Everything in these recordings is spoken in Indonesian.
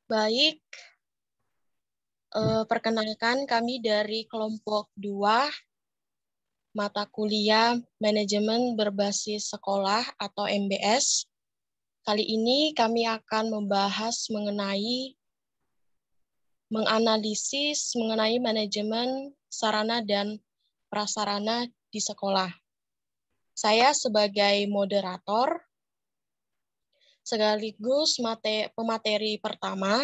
Baik, perkenalkan kami dari kelompok 2 mata kuliah Manajemen Berbasis Sekolah atau MBS. Kali ini kami akan menganalisis mengenai manajemen sarana dan prasarana di sekolah. Saya sebagai moderator sekaligus pemateri pertama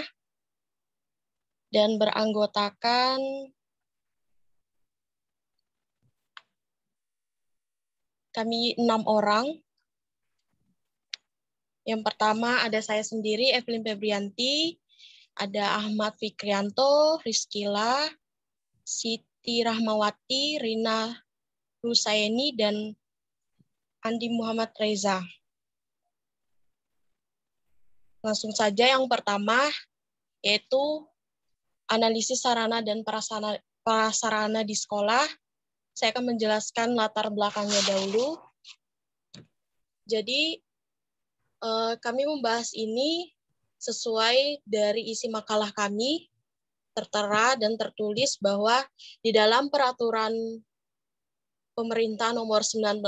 dan beranggotakan kami 6 orang. Yang pertama ada saya sendiri, Evelyn Febrianti, ada Ahmad Fikrianto, Rizkila, Siti Rahmawati, Rina Rusaini, dan Andi Muhammad Reza. Langsung saja yang pertama, yaitu analisis sarana dan prasarana di sekolah. Saya akan menjelaskan latar belakangnya dahulu. Jadi, kami membahas ini sesuai dari isi makalah kami, tertera dan tertulis bahwa di dalam peraturan pemerintah nomor 19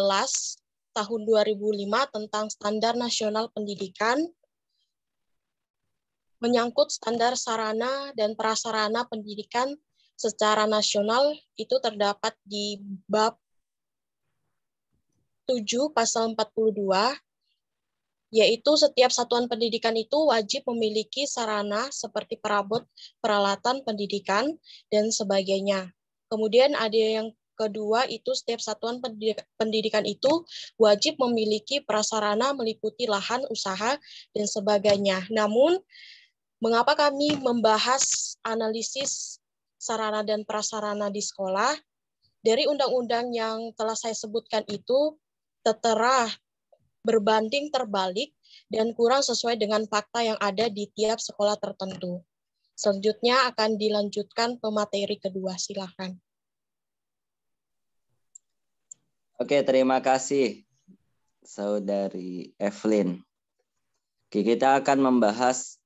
tahun 2005 tentang Standar Nasional Pendidikan, menyangkut standar sarana dan prasarana pendidikan secara nasional itu terdapat di bab 7 pasal 42, yaitu setiap satuan pendidikan itu wajib memiliki sarana seperti perabot, peralatan pendidikan, dan sebagainya. Kemudian ada yang kedua, itu setiap satuan pendidikan itu wajib memiliki prasarana meliputi lahan, usaha, dan sebagainya. Namun, mengapa kami membahas analisis sarana dan prasarana di sekolah? Dari undang-undang yang telah saya sebutkan itu tertera berbanding terbalik dan kurang sesuai dengan fakta yang ada di tiap sekolah tertentu. Selanjutnya akan dilanjutkan pemateri kedua. Silakan. Oke, terima kasih Saudari Evelyn. Oke, kita akan membahas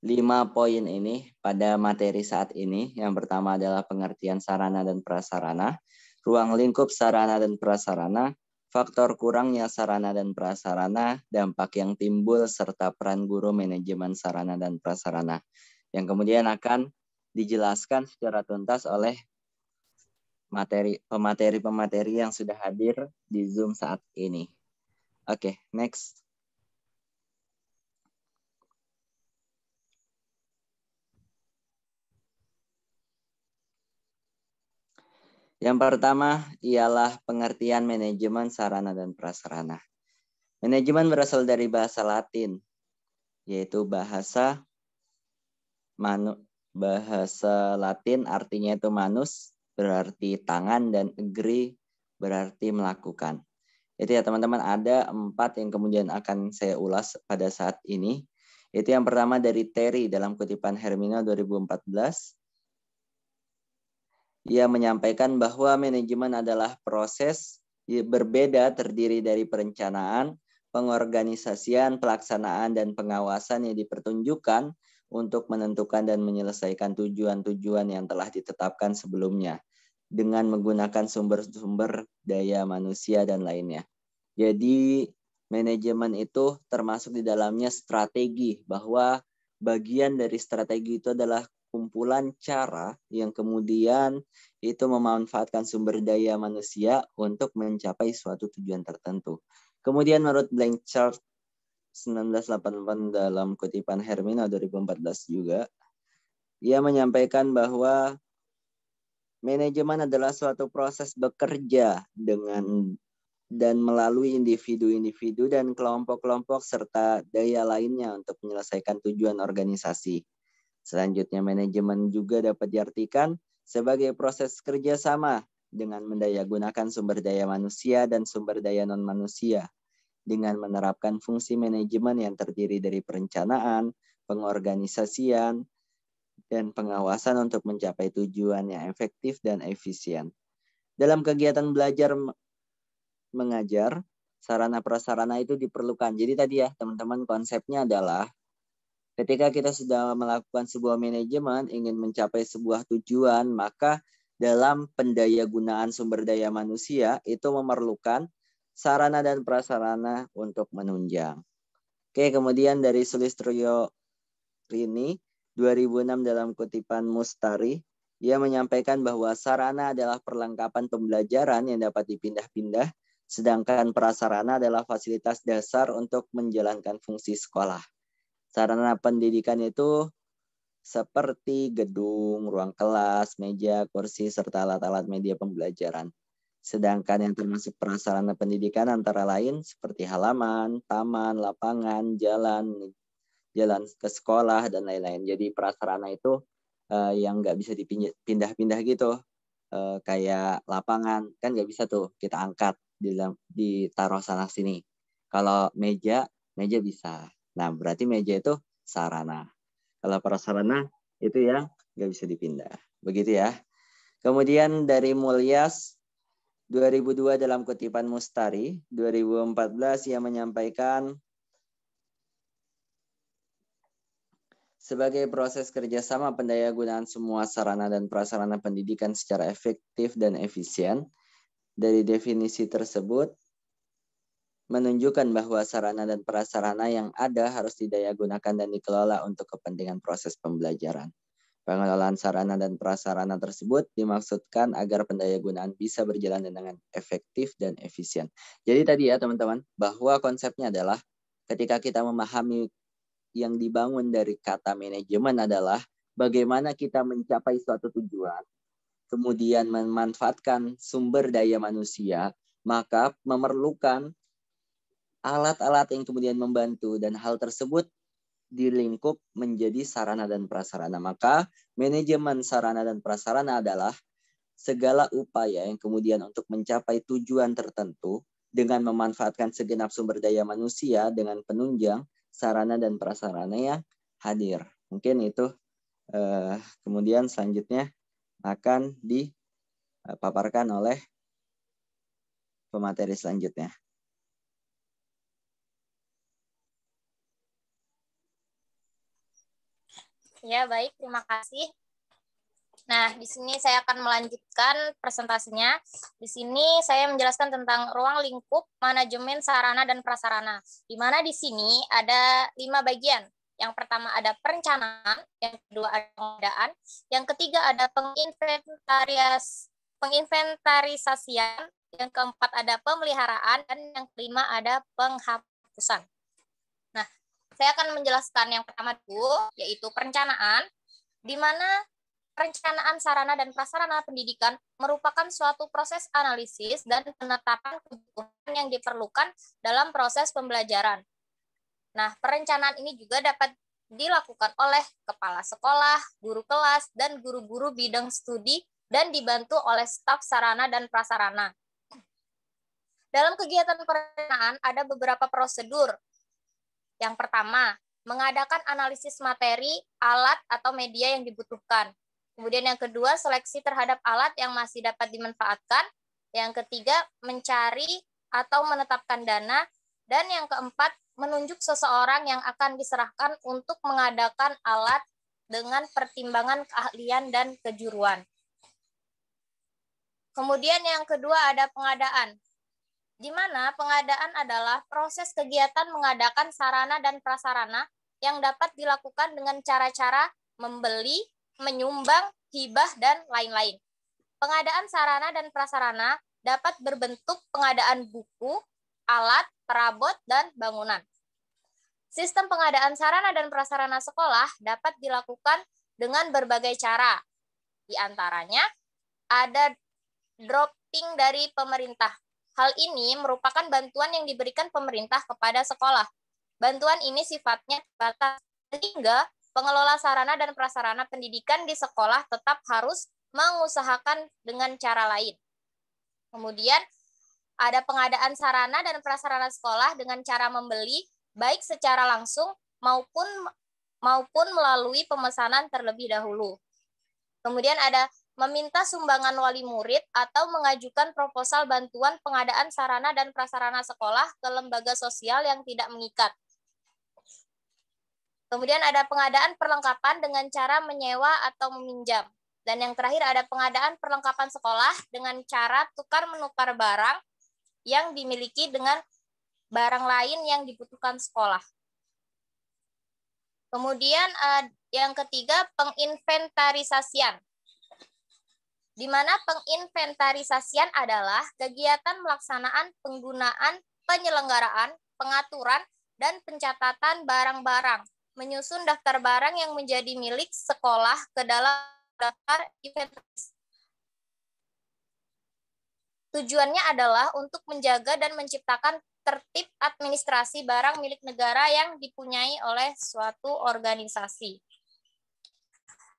5 poin ini pada materi saat ini. Yang pertama adalah pengertian sarana dan prasarana, ruang lingkup sarana dan prasarana, faktor kurangnya sarana dan prasarana, dampak yang timbul, serta peran guru manajemen sarana dan prasarana. Yang kemudian akan dijelaskan secara tuntas oleh pemateri-pemateri yang sudah hadir di Zoom saat ini. Oke, next. Yang pertama ialah pengertian manajemen sarana dan prasarana. Manajemen berasal dari bahasa Latin, yaitu bahasa Latin artinya itu manus, berarti tangan, dan agree berarti melakukan. Itu ya teman-teman, ada 4 yang kemudian akan saya ulas pada saat ini. Itu yang pertama dari Terry dalam kutipan Hermina 2014. Ia menyampaikan bahwa manajemen adalah proses berbeda terdiri dari perencanaan, pengorganisasian, pelaksanaan, dan pengawasan yang dipertunjukkan untuk menentukan dan menyelesaikan tujuan-tujuan yang telah ditetapkan sebelumnya dengan menggunakan sumber-sumber daya manusia dan lainnya. Jadi manajemen itu termasuk di dalamnya strategi, bahwa bagian dari strategi itu adalah kumpulan cara yang kemudian itu memanfaatkan sumber daya manusia untuk mencapai suatu tujuan tertentu. Kemudian menurut Blanchard 1988 dalam kutipan Hermina 2014 juga, ia menyampaikan bahwa manajemen adalah suatu proses bekerja dengan dan melalui individu-individu dan kelompok-kelompok serta daya lainnya untuk menyelesaikan tujuan organisasi. Selanjutnya, manajemen juga dapat diartikan sebagai proses kerjasama dengan mendayagunakan sumber daya manusia dan sumber daya non-manusia dengan menerapkan fungsi manajemen yang terdiri dari perencanaan, pengorganisasian, dan pengawasan untuk mencapai tujuan yang efektif dan efisien. Dalam kegiatan belajar mengajar, sarana prasarana itu diperlukan. Jadi tadi ya teman-teman, konsepnya adalah Ketika kita sudah melakukan sebuah manajemen, ingin mencapai sebuah tujuan, maka dalam pendayagunaan sumber daya manusia itu memerlukan sarana dan prasarana untuk menunjang. Oke, kemudian dari Sulistyo Rini 2006 dalam kutipan Mustari, ia menyampaikan bahwa sarana adalah perlengkapan pembelajaran yang dapat dipindah-pindah, sedangkan prasarana adalah fasilitas dasar untuk menjalankan fungsi sekolah. Sarana pendidikan itu seperti gedung, ruang kelas, meja, kursi, serta alat-alat media pembelajaran. Sedangkan yang termasuk prasarana pendidikan antara lain seperti halaman, taman, lapangan, jalan ke sekolah, dan lain-lain. Jadi prasarana itu yang nggak bisa dipindah-pindah gitu. Kayak lapangan, kan nggak bisa tuh kita angkat, ditaruh sana-sini. Kalau meja bisa. Nah, berarti meja itu sarana. Kalau prasarana itu yang nggak bisa dipindah. Begitu ya. Kemudian dari Mulyas 2002 dalam kutipan Mustari, 2014 ia menyampaikan sebagai proses kerjasama pendayagunaan semua sarana dan prasarana pendidikan secara efektif dan efisien. Dari definisi tersebut, menunjukkan bahwa sarana dan prasarana yang ada harus didayagunakan dan dikelola untuk kepentingan proses pembelajaran. Pengelolaan sarana dan prasarana tersebut dimaksudkan agar pendayagunaan bisa berjalan dengan efektif dan efisien. Jadi tadi ya teman-teman, bahwa konsepnya adalah ketika kita memahami yang dibangun dari kata manajemen adalah bagaimana kita mencapai suatu tujuan, kemudian memanfaatkan sumber daya manusia, maka memerlukan alat-alat yang kemudian membantu, dan hal tersebut dilingkup menjadi sarana dan prasarana. Maka manajemen sarana dan prasarana adalah segala upaya yang kemudian untuk mencapai tujuan tertentu dengan memanfaatkan segenap sumber daya manusia dengan penunjang sarana dan prasarana yang hadir. Mungkin itu kemudian selanjutnya akan dipaparkan oleh pemateri selanjutnya. Ya, baik. Terima kasih. Nah, di sini saya akan melanjutkan presentasinya. Di sini saya menjelaskan tentang ruang lingkup manajemen sarana dan prasarana. Di mana di sini ada 5 bagian. Yang pertama ada perencanaan, yang kedua ada pengadaan, yang ketiga ada penginventarisasian, yang keempat ada pemeliharaan, dan yang kelima ada penghapusan. Nah, saya akan menjelaskan yang pertama dulu, yaitu perencanaan, di mana perencanaan sarana dan prasarana pendidikan merupakan suatu proses analisis dan penetapan kebutuhan yang diperlukan dalam proses pembelajaran. Nah, perencanaan ini juga dapat dilakukan oleh kepala sekolah, guru kelas, dan guru-guru bidang studi, dan dibantu oleh staf sarana dan prasarana. Dalam kegiatan perencanaan ada beberapa prosedur. Yang pertama, mengadakan analisis materi, alat, atau media yang dibutuhkan. Kemudian yang kedua, seleksi terhadap alat yang masih dapat dimanfaatkan. Yang ketiga, mencari atau menetapkan dana. Dan yang keempat, menunjuk seseorang yang akan diserahkan untuk mengadakan alat dengan pertimbangan keahlian dan kejuruan. Kemudian yang kedua ada pengadaan, di mana pengadaan adalah proses kegiatan mengadakan sarana dan prasarana yang dapat dilakukan dengan cara-cara membeli, menyumbang, hibah, dan lain-lain. Pengadaan sarana dan prasarana dapat berbentuk pengadaan buku, alat, perabot, dan bangunan. Sistem pengadaan sarana dan prasarana sekolah dapat dilakukan dengan berbagai cara. Di antaranya ada dropping dari pemerintah. Hal ini merupakan bantuan yang diberikan pemerintah kepada sekolah. Bantuan ini sifatnya terbatas, sehingga pengelola sarana dan prasarana pendidikan di sekolah tetap harus mengusahakan dengan cara lain. Kemudian ada pengadaan sarana dan prasarana sekolah dengan cara membeli, baik secara langsung maupun melalui pemesanan terlebih dahulu. Kemudian ada meminta sumbangan wali murid atau mengajukan proposal bantuan pengadaan sarana dan prasarana sekolah ke lembaga sosial yang tidak mengikat. Kemudian ada pengadaan perlengkapan dengan cara menyewa atau meminjam. Dan yang terakhir ada pengadaan perlengkapan sekolah dengan cara tukar-menukar barang yang dimiliki dengan barang lain yang dibutuhkan sekolah. Kemudian yang ketiga, penginventarisasian. Di mana penginventarisasian adalah kegiatan melaksanaan penggunaan, penyelenggaraan, pengaturan, dan pencatatan barang-barang, menyusun daftar barang yang menjadi milik sekolah ke dalam daftar inventaris. Tujuannya adalah untuk menjaga dan menciptakan tertib administrasi barang milik negara yang dipunyai oleh suatu organisasi.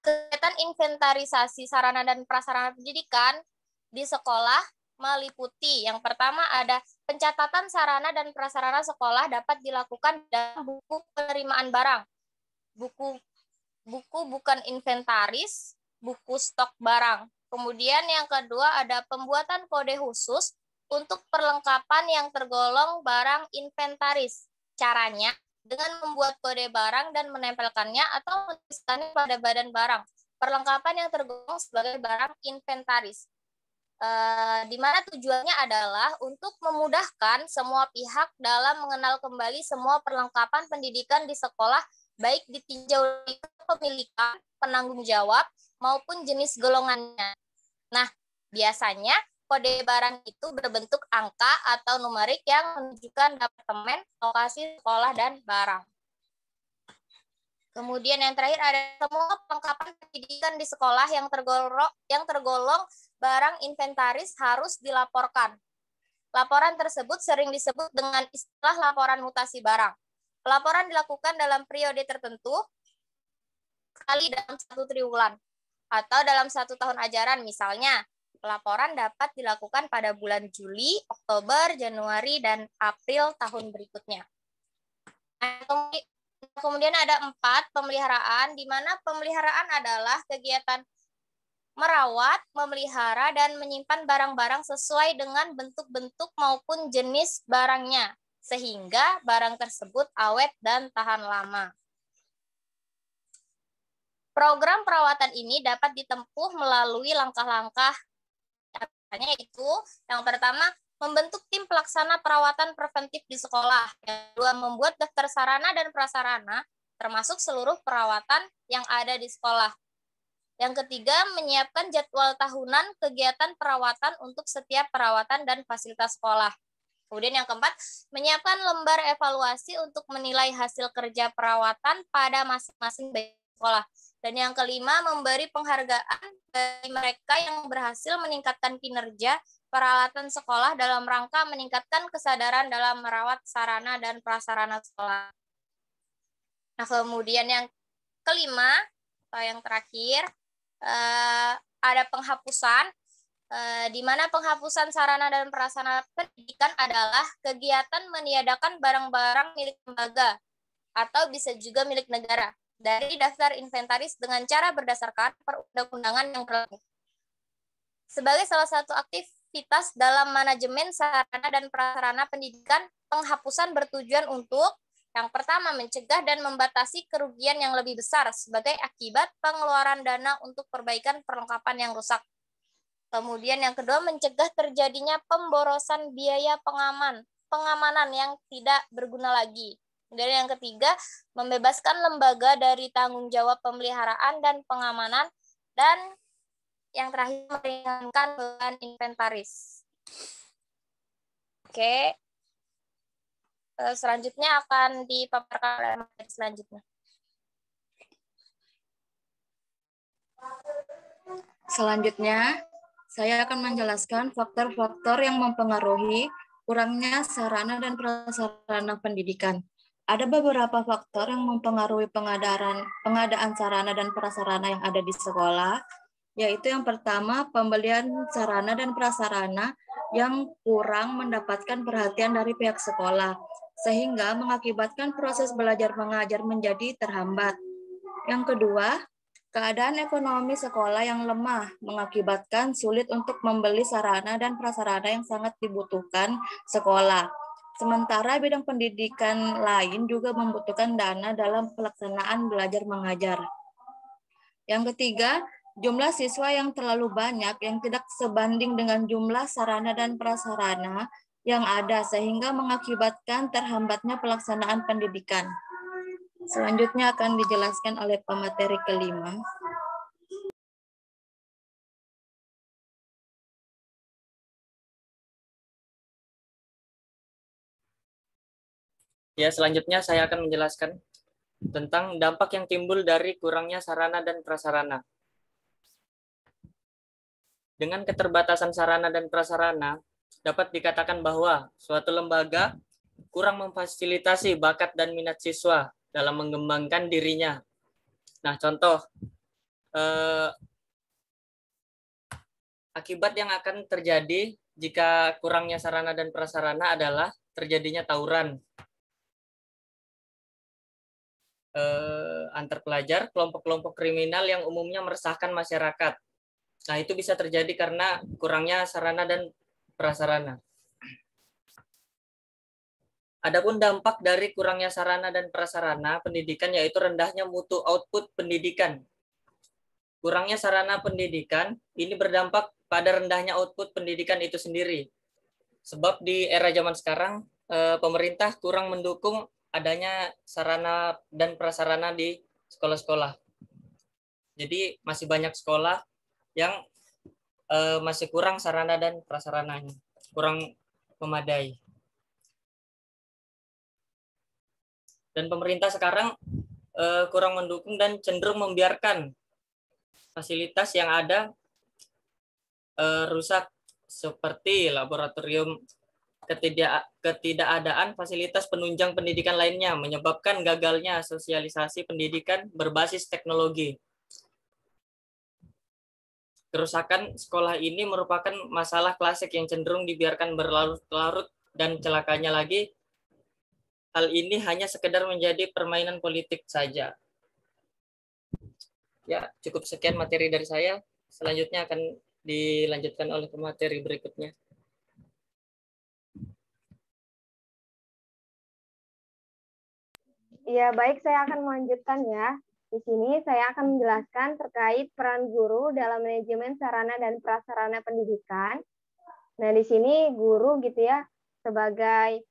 Kegiatan inventarisasi sarana dan prasarana pendidikan di sekolah meliputi yang pertama ada pencatatan sarana dan prasarana sekolah dapat dilakukan dalam buku penerimaan barang, buku bukan inventaris, buku stok barang. Kemudian yang kedua ada pembuatan kode khusus untuk perlengkapan yang tergolong barang inventaris. Caranya dengan membuat kode barang dan menempelkannya atau menuliskannya pada badan barang. Perlengkapan yang tergolong sebagai barang inventaris. Di mana tujuannya adalah untuk memudahkan semua pihak dalam mengenal kembali semua perlengkapan pendidikan di sekolah, baik ditinjau dari kepemilikan, penanggung jawab, maupun jenis golongannya. Nah, biasanya kode barang itu berbentuk angka atau numerik yang menunjukkan departemen, lokasi sekolah, dan barang. Kemudian yang terakhir ada semua perlengkapan pendidikan di sekolah yang tergolong barang inventaris harus dilaporkan. Laporan tersebut sering disebut dengan istilah laporan mutasi barang. Pelaporan dilakukan dalam periode tertentu, sekali dalam 1 triwulan, atau dalam 1 tahun ajaran. Misalnya, pelaporan dapat dilakukan pada bulan Juli, Oktober, Januari, dan April tahun berikutnya. Kemudian ada 4, pemeliharaan, di mana pemeliharaan adalah kegiatan merawat, memelihara, dan menyimpan barang-barang sesuai dengan bentuk-bentuk maupun jenis barangnya, sehingga barang tersebut awet dan tahan lama. Program perawatan ini dapat ditempuh melalui langkah-langkah, yaitu yang pertama, membentuk tim pelaksana perawatan preventif di sekolah. Yang kedua, membuat daftar sarana dan prasarana, termasuk seluruh perawatan yang ada di sekolah. Yang ketiga, menyiapkan jadwal tahunan kegiatan perawatan untuk setiap perawatan dan fasilitas sekolah. Kemudian yang keempat, menyiapkan lembar evaluasi untuk menilai hasil kerja perawatan pada masing-masing sekolah. Dan yang kelima, memberi penghargaan bagi mereka yang berhasil meningkatkan kinerja peralatan sekolah dalam rangka meningkatkan kesadaran dalam merawat sarana dan prasarana sekolah. Nah, kemudian yang kelima, atau yang terakhir, ada penghapusan, di mana penghapusan sarana dan prasarana pendidikan adalah kegiatan meniadakan barang-barang milik lembaga atau bisa juga milik negara dari daftar inventaris dengan cara berdasarkan perundang-undangan yang berlaku. Sebagai salah satu aktivitas dalam manajemen sarana dan prasarana pendidikan, penghapusan bertujuan untuk yang pertama, mencegah dan membatasi kerugian yang lebih besar sebagai akibat pengeluaran dana untuk perbaikan perlengkapan yang rusak. Kemudian yang kedua, mencegah terjadinya pemborosan biaya pengamanan yang tidak berguna lagi. Dan yang ketiga, membebaskan lembaga dari tanggung jawab pemeliharaan dan pengamanan. Dan yang terakhir, meringankan beban inventaris. Oke. Selanjutnya akan dipaparkan oleh materi selanjutnya. Selanjutnya, saya akan menjelaskan faktor-faktor yang mempengaruhi kurangnya sarana dan prasarana pendidikan. Ada beberapa faktor yang mempengaruhi pengadaan sarana dan prasarana yang ada di sekolah, yaitu yang pertama, pembelian sarana dan prasarana yang kurang mendapatkan perhatian dari pihak sekolah, sehingga mengakibatkan proses belajar mengajar menjadi terhambat. Yang kedua, keadaan ekonomi sekolah yang lemah mengakibatkan sulit untuk membeli sarana dan prasarana yang sangat dibutuhkan sekolah. Sementara bidang pendidikan lain juga membutuhkan dana dalam pelaksanaan belajar mengajar. Yang ketiga, jumlah siswa yang terlalu banyak yang tidak sebanding dengan jumlah sarana dan prasarana yang ada sehingga mengakibatkan terhambatnya pelaksanaan pendidikan. Selanjutnya akan dijelaskan oleh pemateri kelima. Ya, selanjutnya saya akan menjelaskan tentang dampak yang timbul dari kurangnya sarana dan prasarana. Dengan keterbatasan sarana dan prasarana, dapat dikatakan bahwa suatu lembaga kurang memfasilitasi bakat dan minat siswa dalam mengembangkan dirinya. Nah, contoh, akibat yang akan terjadi jika kurangnya sarana dan prasarana adalah terjadinya tawuran antar pelajar, kelompok-kelompok kriminal yang umumnya meresahkan masyarakat. Nah, itu bisa terjadi karena kurangnya sarana dan prasarana. Adapun dampak dari kurangnya sarana dan prasarana pendidikan yaitu rendahnya mutu output pendidikan. Kurangnya sarana pendidikan ini berdampak pada rendahnya output pendidikan itu sendiri. Sebab di era zaman sekarang pemerintah kurang mendukung adanya sarana dan prasarana di sekolah-sekolah. Jadi masih banyak sekolah yang masih kurang sarana dan prasarananya, kurang memadai. Dan pemerintah sekarang kurang mendukung dan cenderung membiarkan fasilitas yang ada rusak seperti laboratorium, ketidakadaan fasilitas penunjang pendidikan lainnya menyebabkan gagalnya sosialisasi pendidikan berbasis teknologi. Kerusakan sekolah ini merupakan masalah klasik yang cenderung dibiarkan berlarut-larut dan celakanya lagi, hal ini hanya sekedar menjadi permainan politik saja. Ya, cukup sekian materi dari saya. Selanjutnya akan dilanjutkan oleh pemateri berikutnya. Ya, baik, saya akan melanjutkan ya. Di sini saya akan menjelaskan terkait peran guru dalam manajemen sarana dan prasarana pendidikan. Nah, di sini guru gitu ya, sebagai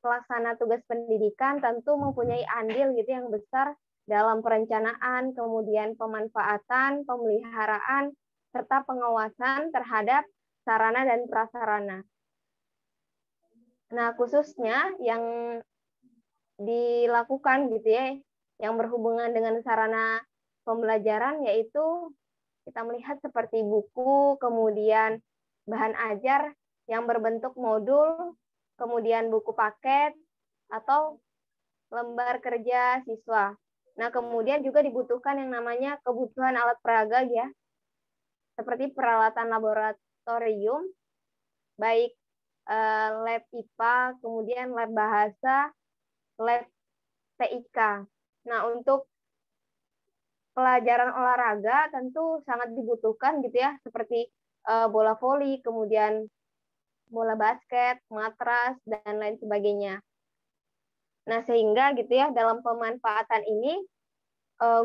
pelaksana tugas pendidikan tentu mempunyai andil gitu yang besar dalam perencanaan, kemudian pemanfaatan, pemeliharaan, serta pengawasan terhadap sarana dan prasarana. Nah, khususnya yang dilakukan gitu ya, yang berhubungan dengan sarana pembelajaran, yaitu kita melihat seperti buku, kemudian bahan ajar yang berbentuk modul, kemudian buku paket, atau lembar kerja siswa. Nah, kemudian juga dibutuhkan yang namanya kebutuhan alat peraga ya, seperti peralatan laboratorium, baik lab IPA, kemudian lab bahasa, lab TIK. Nah, untuk pelajaran olahraga tentu sangat dibutuhkan gitu ya, seperti bola voli, kemudian bola basket, matras, dan lain sebagainya. Nah, sehingga gitu ya, dalam pemanfaatan ini,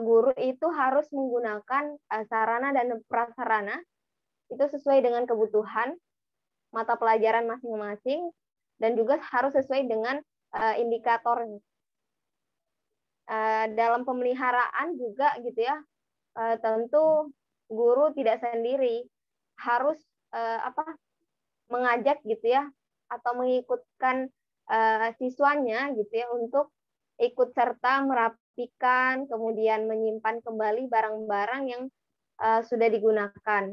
guru itu harus menggunakan sarana dan prasarana itu sesuai dengan kebutuhan mata pelajaran masing-masing, dan juga harus sesuai dengan indikator. Dalam pemeliharaan juga gitu ya, tentu guru tidak sendiri, harus mengajak gitu ya, atau mengikutkan siswanya gitu ya untuk ikut serta merapikan, kemudian menyimpan kembali barang-barang yang sudah digunakan.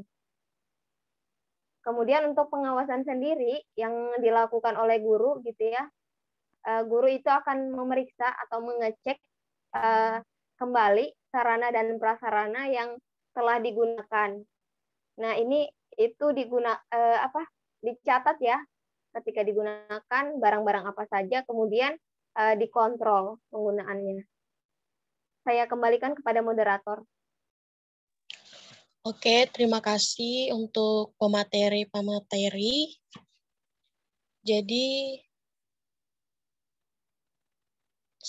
Kemudian untuk pengawasan sendiri yang dilakukan oleh guru gitu ya, guru itu akan memeriksa atau mengecek kembali sarana dan prasarana yang telah digunakan. Nah, ini itu dicatat ya ketika digunakan barang-barang apa saja, kemudian dikontrol penggunaannya. Saya kembalikan kepada moderator. Oke, terima kasih untuk pemateri-pemateri. Jadi,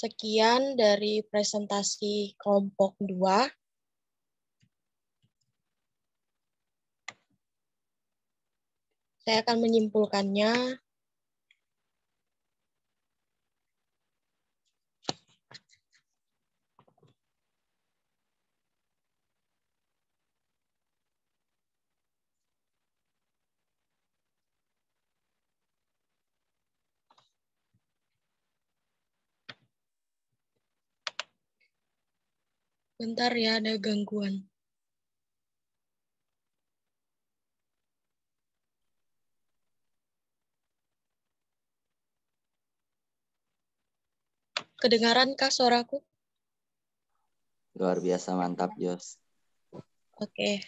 Sekian dari presentasi kelompok 2. Saya akan menyimpulkannya. Bentar ya, ada gangguan. Kedengaran kah suaraku? Luar biasa mantap, Jos. Oke.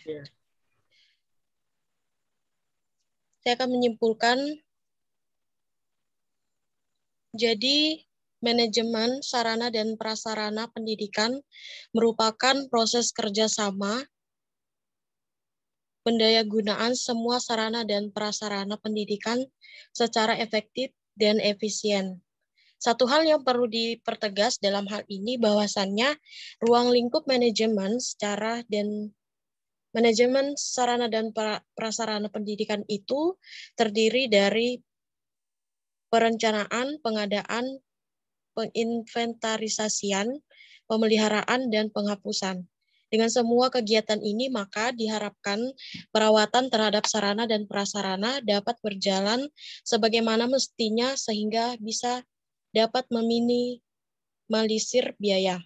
Saya akan menyimpulkan. Jadi, manajemen sarana dan prasarana pendidikan merupakan proses kerjasama pendayagunaan semua sarana dan prasarana pendidikan secara efektif dan efisien. Satu hal yang perlu dipertegas dalam hal ini bahwasannya ruang lingkup manajemen sarana dan prasarana pendidikan itu terdiri dari perencanaan, pengadaan, penginventarisasian, pemeliharaan, dan penghapusan. Dengan semua kegiatan ini, maka diharapkan perawatan terhadap sarana dan prasarana dapat berjalan sebagaimana mestinya sehingga bisa dapat meminimalisir biaya.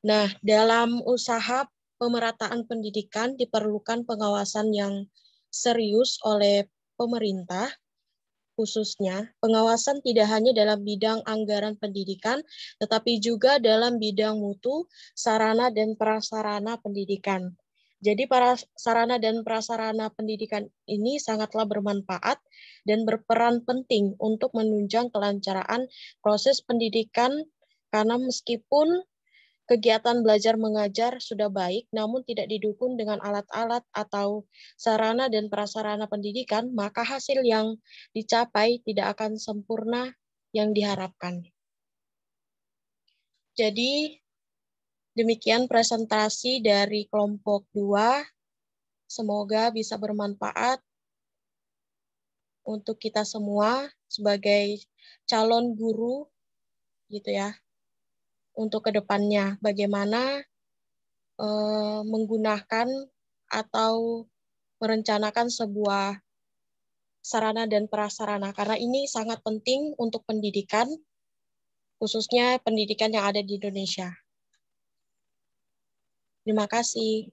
Nah, dalam usaha pemerataan pendidikan diperlukan pengawasan yang serius oleh pemerintah. Khususnya, pengawasan tidak hanya dalam bidang anggaran pendidikan, tetapi juga dalam bidang mutu, sarana, dan prasarana pendidikan. Jadi para sarana dan prasarana pendidikan ini sangatlah bermanfaat dan berperan penting untuk menunjang kelancaran proses pendidikan, karena meskipun kegiatan belajar mengajar sudah baik, namun tidak didukung dengan alat-alat atau sarana dan prasarana pendidikan, maka hasil yang dicapai tidak akan sempurna yang diharapkan. Jadi, demikian presentasi dari kelompok 2. Semoga bisa bermanfaat untuk kita semua sebagai calon guru, gitu ya. Untuk kedepannya, bagaimana menggunakan atau merencanakan sebuah sarana dan prasarana, karena ini sangat penting untuk pendidikan, khususnya pendidikan yang ada di Indonesia. Terima kasih.